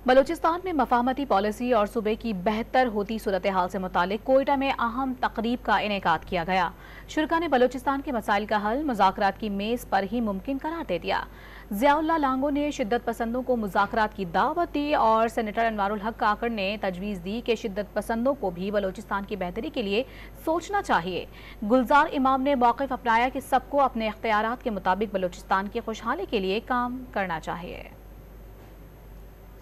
بلوچستان میں مفاہمتی پالیسی اور صوبے کی بہتر ہوتی صورتحال سے متعلق کوئٹہ میں اہم تقریب کا انعقاد کیا گیا۔ شرکاء نے بلوچستان کے مسائل کا حل مذاکرات کی میز پر ہی ممکن قرار دے دیا۔ ضیاء اللہ لانگو نے شدت پسندوں کو مذاکرات کی دعوت دی اور سینیٹر انوار الحق کاکڑ نے تجویز دی کہ شدت پسندوں کو بھی بلوچستان کی بہتری کے لیے سوچنا چاہیے۔ گلزار امام نے موقف اپنایا کہ سب کو اپنے اختیارات کے مطابق بلوچستان کی خوشحالی کے لیے کام کرنا چاہیے۔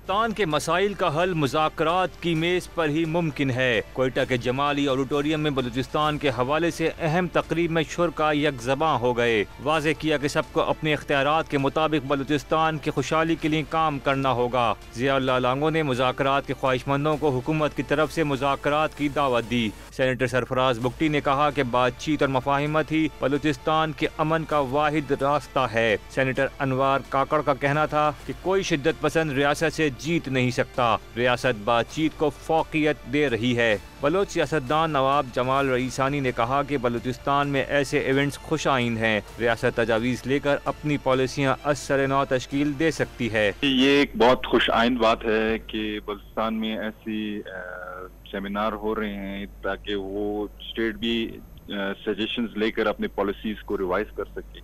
بلوچستان کے مسائل کا حل مذاکرات کی میز پر ہی ممکن ہے۔ کوئٹہ کے جمالی آڈیٹوریم میں بلوچستان کے حوالے سے اہم تقریب میں شرکاء یک زباں ہو گئے۔ واضح کیا کہ سب کو اپنے اختیارات کے مطابق بلوچستان کی خوشحالی کے لیے کام کرنا ہوگا۔ ضیاء اللہ لانگو نے مذاکرات کے خواہش مندوں کو حکومت کی طرف سے مذاکرات کی دعوت دی۔ سینیٹر سرفراز بگٹی نے کہا کہ بات چیت اور مفاہمت ہی بلوچستان کے امن کا واحد راستہ ہے۔ سینیٹر انوار کاکڑ کا کہنا تھا کہ کوئی شدت پسند ریاست سے جیت نہیں سکتا، ریاست بات چیت کو فوقیت دے رہی ہے۔ بلوچ سیاستدان نواب جمال رئیسانی نے کہا کہ بلوچستان میں ایسے ایونٹس خوش آئند ہیں، ریاست تجاویز لے کر اپنی پالیسیاں از سر نو تشکیل دے سکتی ہے۔ یہ ایک بہت خوش آئند بات ہے کہ بلوچستان میں ایسی سیمینار ہو رہے ہیں تاکہ وہ اسٹیٹ بھی سجیشنز لے کر اپنے پالیسیز کو ریوائز کر سکے،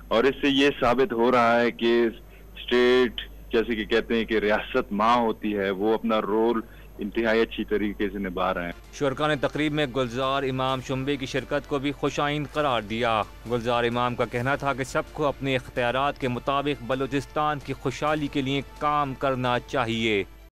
اور اس سے یہ ثابت ہو رہا ہے کہ اسٹیٹ جیسے کہ کہتے ہیں کہ ریاست ماں ہوتی ہے، وہ اپنا رول انتہائی اچھی طریقے سے نبھا رہے ہیں۔ شرکاء نے تقریب میں گلزار امام شمبے کی شرکت کو بھی خوش آئند قرار دیا۔ گلزار امام کا کہنا تھا کہ سب کو اپنے اختیارات کے مطابق بلوچستان کی خوشحالی کے لیے کام کرنا چاہیے۔